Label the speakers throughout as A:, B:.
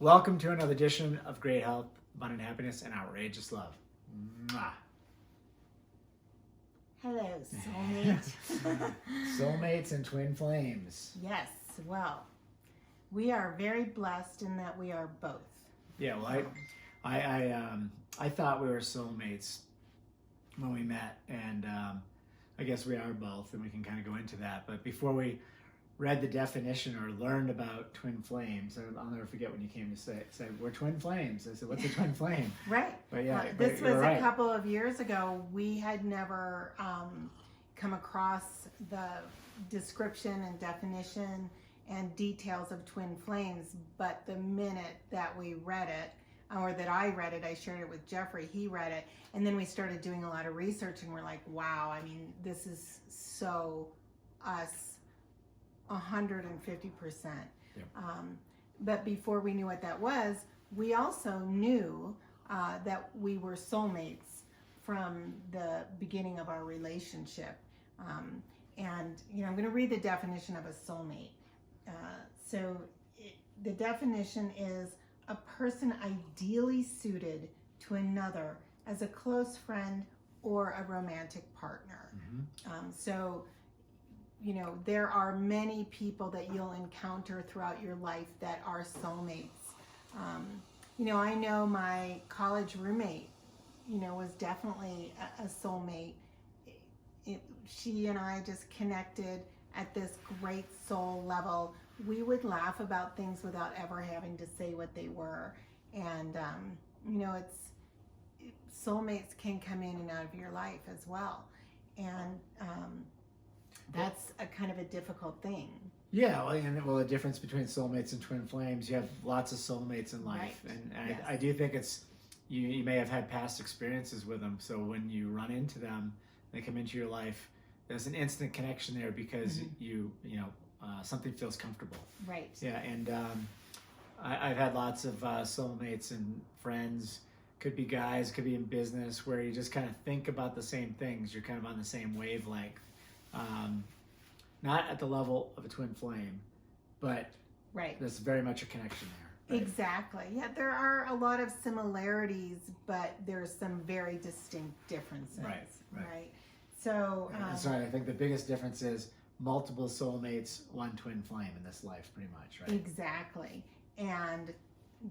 A: Welcome to another edition of Great Health, Abundant Happiness, and Outrageous Love. Mwah.
B: Hello, soulmate.
A: Soulmates and twin flames.
B: Yes, well, we are very blessed in that we are both.
A: Yeah, well, I thought we were soulmates when we met, and I guess we are both, and we can kind of go into that. But before we read the definition or learned about twin flames, I'll never forget when you came to say we're twin flames. I said, what's a twin flame?
B: Right.
A: But yeah,
B: This was
A: right.
B: a couple of years ago. We had never come across the description and definition and details of twin flames, but the minute that we read it, or that I read it, I shared it with Jeffrey, he read it, and then we started doing a lot of research, and we're like, wow, I mean, this is so us 150%.
A: Yep.
B: But before we knew what that was, we also knew that we were soulmates from the beginning of our relationship. And, you know, I'm going to read the definition of a soulmate. The definition is a person ideally suited to another as a close friend or a romantic partner.
A: Mm-hmm.
B: You know, there are many people that you'll encounter throughout your life that are soulmates. You know, I know my college roommate, you know, was definitely a soulmate. She and I just connected at this great soul level. We would laugh about things without ever having to say what they were. And, you know, soulmates can come in and out of your life as well. And, that's a kind of a difficult thing.
A: Yeah, well, the difference between soulmates and twin flames, you have lots of soulmates in life,
B: Right.
A: and
B: Yes.
A: I do think it's you may have had past experiences with them, so when you run into them, they come into your life, there's an instant connection there because
B: Mm-hmm.
A: something feels comfortable.
B: Right.
A: Yeah, and I've had lots of soulmates and friends. Could be guys, could be in business, where you just kind of think about the same things. You're kind of on the same wavelength. Not at the level of a twin flame, but
B: Right.
A: there's very much a connection there. Right?
B: Exactly. Yeah, there are a lot of similarities, but there's some very distinct differences.
A: Right.
B: So,
A: That's right. I think the biggest difference is multiple soulmates, one twin flame in this life, pretty much, right?
B: exactly. And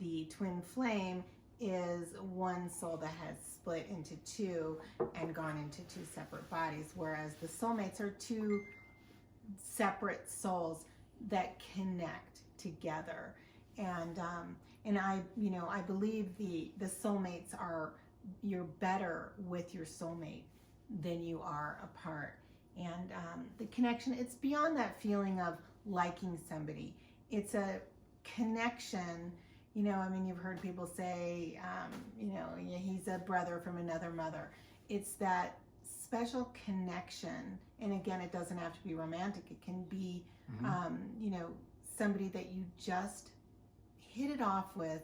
B: the twin flame is one soul that has split into two and gone into two separate bodies, whereas the soulmates are two separate souls that connect together. And I believe the soulmates you're better with your soulmate than you are apart. And the connection, it's beyond that feeling of liking somebody. It's a connection. You know, I mean, you've heard people say, he's a brother from another mother. It's that special connection. And again, it doesn't have to be romantic. It can be, somebody that you just hit it off with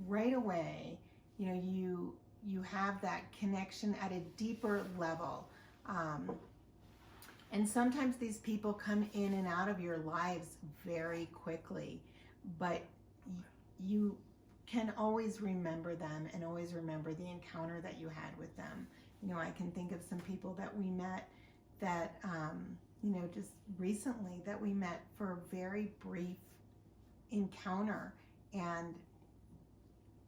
B: right away. You know, you have that connection at a deeper level. And sometimes these people come in and out of your lives very quickly, but you can always remember them and always remember the encounter that you had with them. You know, I can think of some people that we met that, just recently that we met for a very brief encounter. And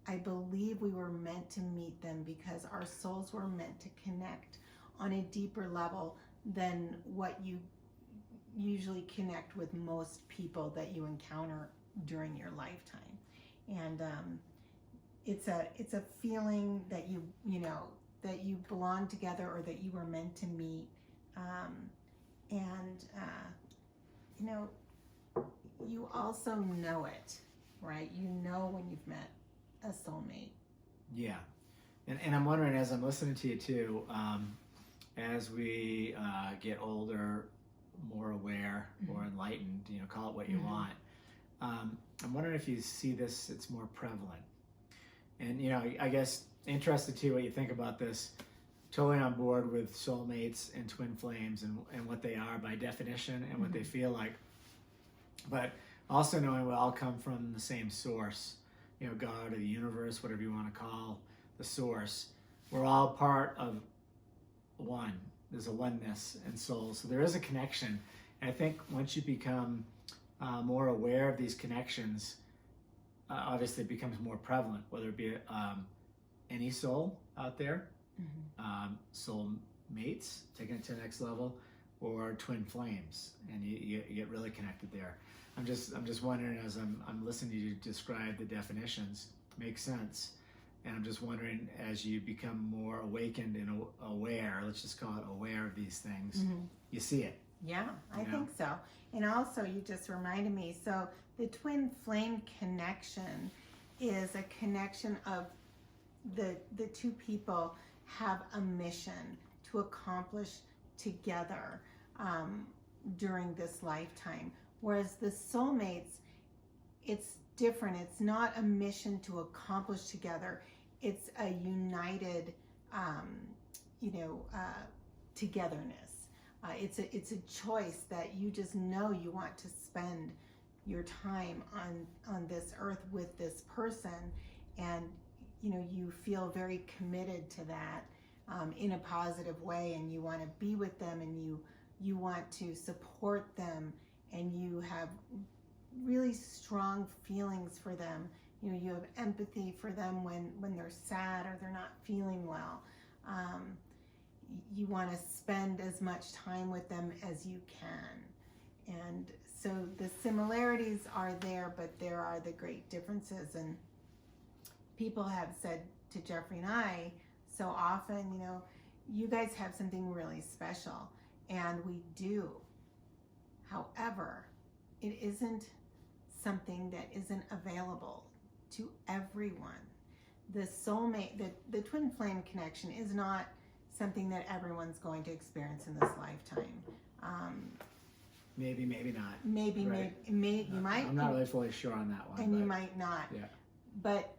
B: I believe we were meant to meet them because our souls were meant to connect on a deeper level than what you usually connect with most people that you encounter during your lifetime. And it's a feeling that that you belong together or that you were meant to meet. You also know it, right? You know when you've met a soulmate.
A: Yeah, and I'm wondering, as I'm listening to you too, as we get older, more aware, more enlightened, call it what you want. I'm wondering if you see this, it's more prevalent. And, I guess interested too what you think about this. Totally on board with soulmates and twin flames and what they are by definition and what they feel like. But also knowing we all come from the same source. God or the universe, whatever you want to call the source. We're all part of one. There's a oneness in soul. So there is a connection. And I think once you become more aware of these connections, obviously it becomes more prevalent, whether it be any soul out there, soulmates, taking it to the next level, or twin flames, and you get really connected there. I'm just wondering, as I'm listening to you describe the definitions, makes sense. And I'm just wondering, as you become more awakened and aware, let's just call it aware of these things, you see it.
B: Yeah, I think so. And also, you just reminded me, so the twin flame connection is a connection of the two people have a mission to accomplish together during this lifetime. Whereas the soulmates, it's different. It's not a mission to accomplish together. It's a united, togetherness. It's a choice that you just know you want to spend your time on this earth with this person, and you feel very committed to that in a positive way, and you want to be with them, and you want to support them, and you have really strong feelings for them. You have empathy for them when they're sad or they're not feeling well. You want to spend as much time with them as you can. And so the similarities are there, but there are the great differences. And people have said to Jeffrey and I so often, you guys have something really special, and we do. However, it isn't something that isn't available to everyone. The soulmate, the twin flame connection is not something that everyone's going to experience in this lifetime.
A: Maybe not.
B: Maybe,
A: right.
B: you might.
A: I'm not really fully sure on that one.
B: And you might not.
A: Yeah.
B: But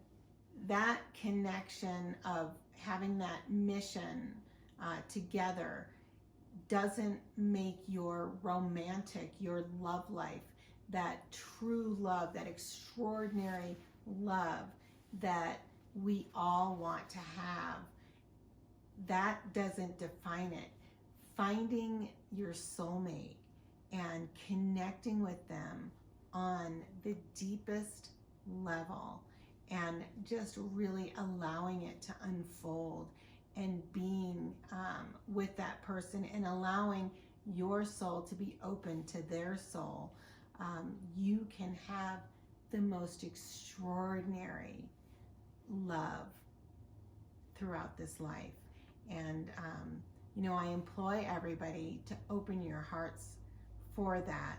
B: that connection of having that mission together doesn't make your love life, that true love, that extraordinary love that we all want to have, that doesn't define it. Finding your soulmate and connecting with them on the deepest level and just really allowing it to unfold and being with that person and allowing your soul to be open to their soul, you can have the most extraordinary love throughout this life. And I employ everybody to open your hearts for that.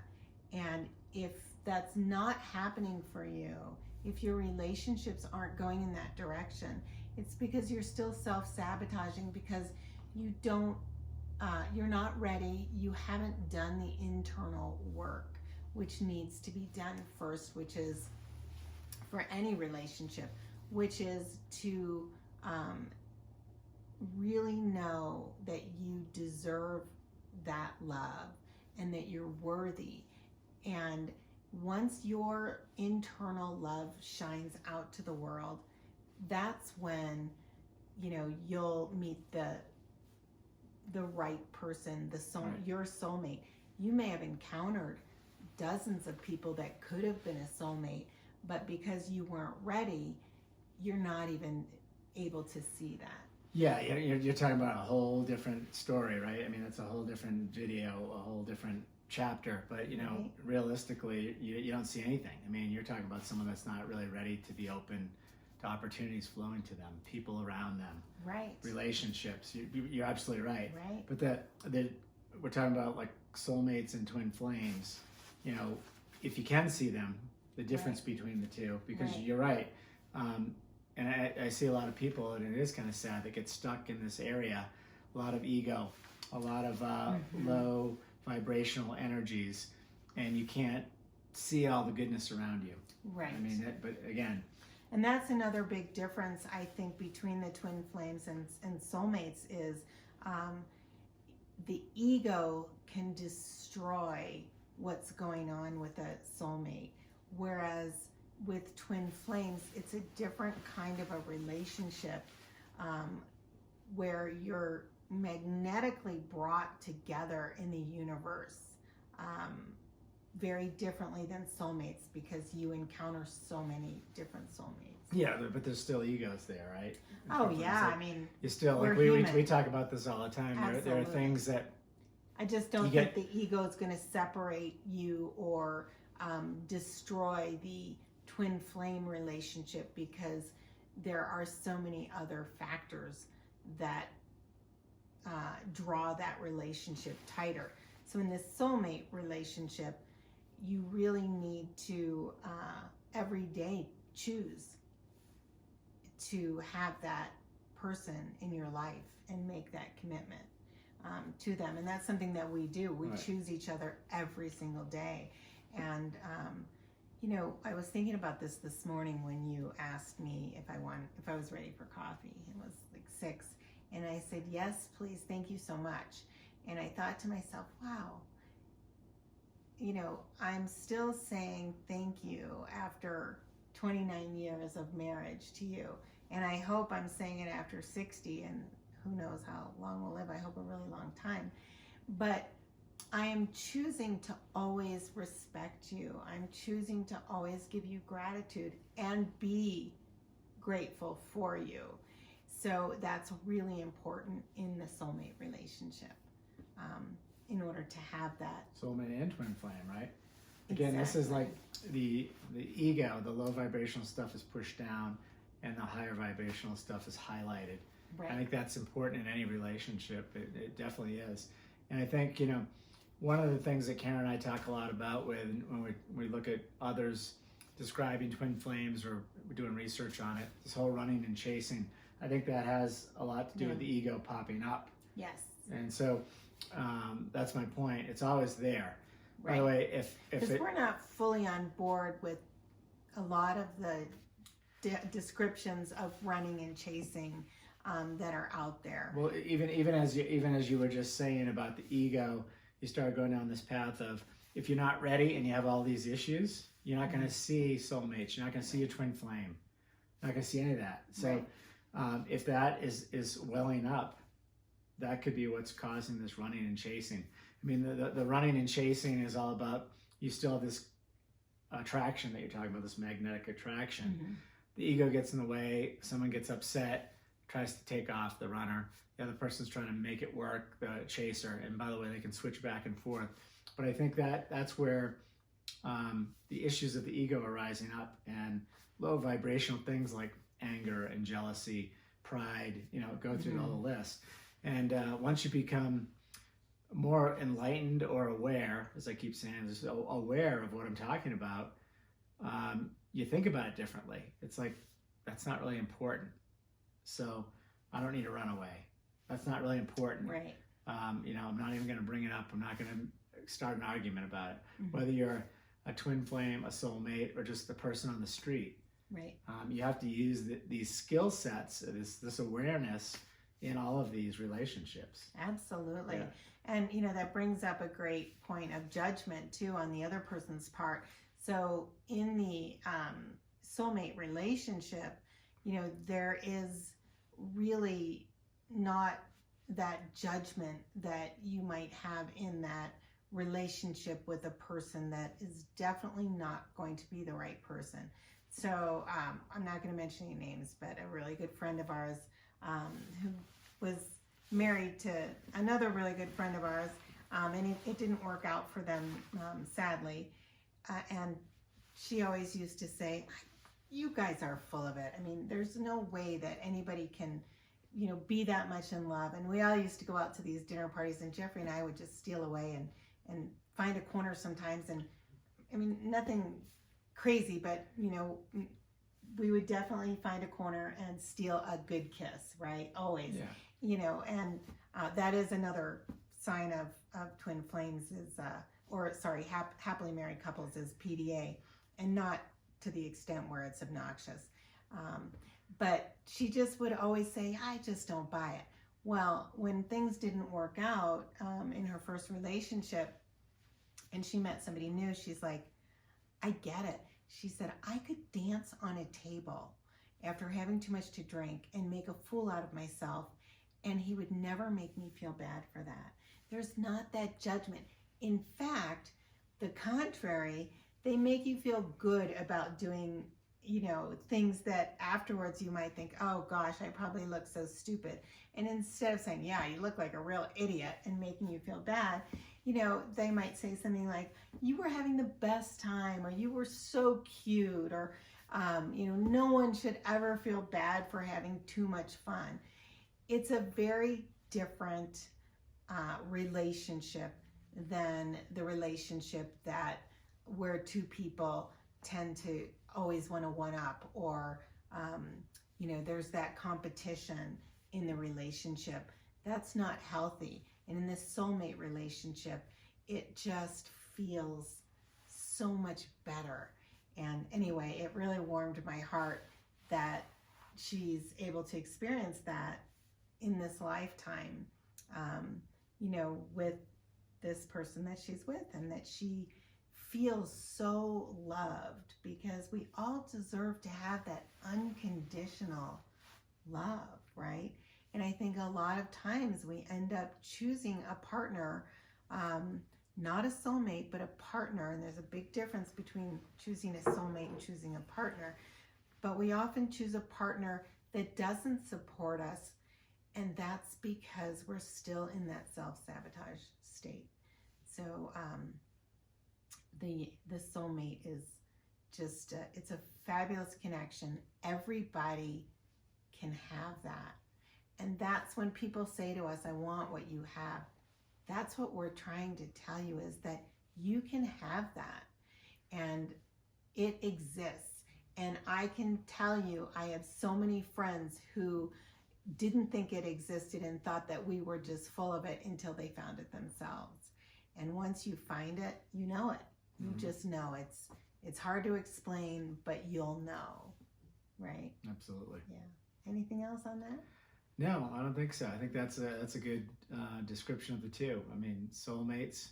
B: And if that's not happening for you, if your relationships aren't going in that direction, it's because you're still self-sabotaging, because you're not ready. You haven't done the internal work, which needs to be done first, which is for any relationship, which is to really know that you deserve that love and that you're worthy. And once your internal love shines out to the world, that's when you'll meet the right person, your soulmate. You may have encountered dozens of people that could have been a soulmate, but because you weren't ready, you're not even able to see that.
A: Yeah, you're talking about a whole different story, right? I mean, it's a whole different video, a whole different chapter, but
B: Right.
A: realistically, you don't see anything. I mean, you're talking about someone that's not really ready to be open to opportunities flowing to them, people around them,
B: Right.
A: relationships. You're absolutely right.
B: Right.
A: But we're talking about like soulmates and twin flames. If you can see them, the difference between the two, because
B: Right.
A: you're right. And I see a lot of people, and it is kind of sad, that get stuck in this area. A lot of ego, a lot of low vibrational energies, and you can't see all the goodness around you.
B: Right.
A: I mean, but again.
B: And that's another big difference, I think, between the twin flames and soulmates is the ego can destroy what's going on with a soulmate, whereas with twin flames, it's a different kind of a relationship, where you're magnetically brought together in the universe, very differently than soulmates, because you encounter so many different soulmates.
A: Yeah, but there's still egos there, right?
B: Oh yeah,
A: like,
B: I mean,
A: you still
B: we're
A: like we talk about this all the time. There are
B: Absolutely.
A: things that
B: I just don't
A: You
B: think
A: get-
B: the ego is going to separate you or destroy the twin flame relationship, because there are so many other factors that draw that relationship tighter. So in this soulmate relationship, you really need to every day choose to have that person in your life and make that commitment to them. And that's something that we do. We
A: Right.
B: choose each other every single day. And you know, I was thinking about this morning when you asked me if I was ready for coffee. It was like 6, and I said yes, please, thank you so much. And I thought to myself, wow, you know, I'm still saying thank you after 29 years of marriage to you. And I hope I'm saying it after 60, and who knows how long we'll live. I hope a really long time. But I am choosing to always respect you. I'm choosing to always give you gratitude and be grateful for you. So that's really important in the soulmate relationship, in order to have that.
A: soulmate and twin flame, right? Again, This is like the ego, the low vibrational stuff is pushed down, and the higher vibrational stuff is highlighted.
B: Right.
A: I think that's important in any relationship. It definitely is. And I think, you know, one of the things that Karen and I talk a lot about when we look at others describing twin flames or doing research on it, this whole running and chasing, I think that has a lot to do with the ego popping up.
B: Yes.
A: And so that's my point. It's always there.
B: Right.
A: By the way,
B: because we're not fully on board with a lot of the descriptions of running and chasing that are out there.
A: Well, even as you were just saying about the ego, you start going down this path of, if you're not ready and you have all these issues, you're not going to see soulmates. You're not going to see your twin flame. You're not going to see any of that. So if that is welling up, that could be what's causing this running and chasing. I mean, the running and chasing is all about, you still have this attraction that you're talking about, this magnetic attraction.
B: Mm-hmm.
A: The ego gets in the way, someone gets upset, tries to take off the runner. The other person's trying to make it work, the chaser. And by the way, they can switch back and forth. But I think that's where the issues of the ego are rising up, and low vibrational things like anger and jealousy, pride, you know, go through all the list. And once you become more enlightened or aware, as I keep saying, just aware of what I'm talking about, you think about it differently. It's like, that's not really important. So I don't need to run away. That's not really important.
B: Right.
A: You know, I'm not even going to bring it up. I'm not going to start an argument about it.
B: Mm-hmm.
A: Whether you're a twin flame, a soulmate, or just the person on the street.
B: Right.
A: You have to use these skill sets, this awareness in all of these relationships.
B: Absolutely.
A: Yeah.
B: And, you know, that brings up a great point of judgment, too, on the other person's part. So in the soulmate relationship, you know, there is really not that judgment that you might have in that relationship with a person that is definitely not going to be the right person. So I'm not going to mention any names, but a really good friend of ours who was married to another really good friend of ours, and it didn't work out for them, sadly. And she always used to say, you guys are full of it. I mean, there's no way that anybody can, you know, be that much in love. And we all used to go out to these dinner parties, and Jeffrey and I would just steal away and find a corner sometimes. And I mean, nothing crazy, but, you know, we would definitely find a corner and steal a good kiss, right? Always.
A: Yeah.
B: You know, and that is another sign of twin flames is, happily married couples is PDA, and not to the extent where it's obnoxious. But she just would always say, I just don't buy it. Well, when things didn't work out in her first relationship and she met somebody new, she's like, I get it. She said, I could dance on a table after having too much to drink and make a fool out of myself, and he would never make me feel bad for that. There's not that judgment. In fact, the contrary, they make you feel good about doing, things that afterwards you might think, oh gosh, I probably look so stupid. And instead of saying, yeah, you look like a real idiot, and making you feel bad, they might say something like, you were having the best time, or you were so cute, or, no one should ever feel bad for having too much fun. It's a very different relationship than the relationship that where two people tend to always want to one up, or there's that competition in the relationship. That's not healthy. And in this soulmate relationship, it just feels so much better. And anyway, it really warmed my heart that she's able to experience that in this lifetime, with this person that she's with, and that she feels so loved, because we all deserve to have that unconditional love, right? And I think a lot of times we end up choosing a partner, not a soulmate, but a partner. And there's a big difference between choosing a soulmate and choosing a partner. But we often choose a partner that doesn't support us, and that's because we're still in that self-sabotage state. So the soulmate is just, it's a fabulous connection. Everybody can have that. And that's when people say to us, I want what you have. That's what we're trying to tell you, is that you can have that. And it exists. And I can tell you, I have so many friends who didn't think it existed and thought that we were just full of it until they found it themselves. And once you find it, you know it. You just know. It's hard to explain, but you'll know, right?
A: Absolutely.
B: Yeah. Anything else on that?
A: No, I don't think so. I think that's a good description of the two. I mean, soulmates,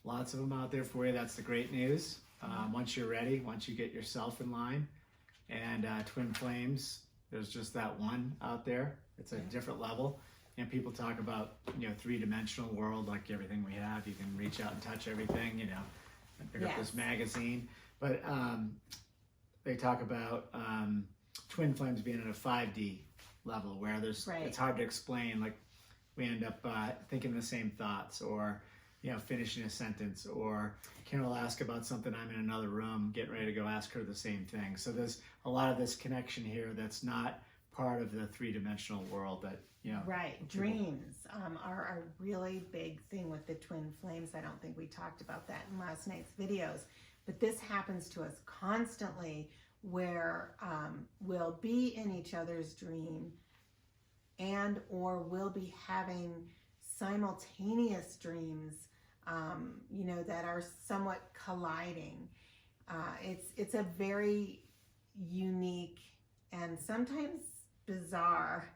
A: lots of them out there for you. That's the great news. Once you're ready, once you get yourself in line, and twin flames, there's just that one out there. It's a different level. And people talk about, three-dimensional world, like everything we have. You can reach out and touch everything, and pick up this magazine. But they talk about twin flames being at a 5D level, where it's hard to explain. Like, we end up thinking the same thoughts, or finishing a sentence, or Karen will ask about something, I'm in another room getting ready to go ask her the same thing. So there's a lot of this connection here that's not part of the three-dimensional world that
B: right. Dreams are a really big thing with the twin flames. I don't think we talked about that in last night's videos, but this happens to us constantly, where we'll be in each other's dream, and or we'll be having simultaneous dreams, that are somewhat colliding. It's a very unique and sometimes bizarre.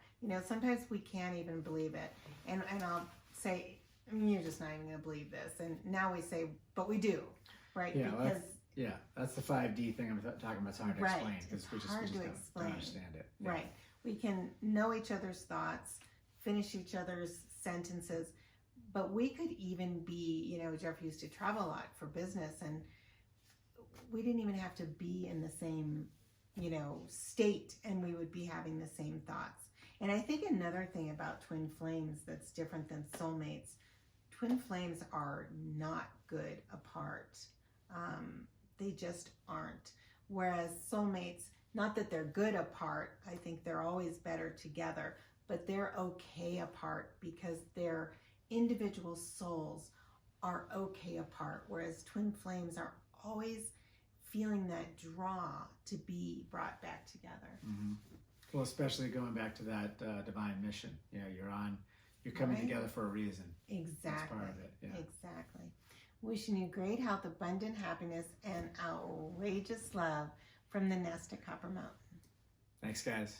B: Sometimes we can't even believe it, and I'll say, you're just not even going to believe this, and now we say, but we do, right?
A: Yeah,
B: because
A: that's the 5D thing I'm talking about. It's hard to explain, because we just don't understand it. Yeah.
B: Right. We can know each other's thoughts, finish each other's sentences, but we could even be, Jeff used to travel a lot for business, and we didn't even have to be in the same, state, and we would be having the same thoughts. And I think another thing about twin flames that's different than soulmates, twin flames are not good apart. They just aren't. Whereas soulmates, not that they're good apart, I think they're always better together, but they're okay apart because their individual souls are okay apart. Whereas twin flames are always feeling that draw to be brought back together.
A: Mm-hmm. Well, especially going back to that divine mission. You're coming together for a reason.
B: Exactly.
A: That's part of it. Yeah.
B: Exactly. Wishing you great health, abundant happiness, and outrageous love from the nest at Copper Mountain.
A: Thanks, guys.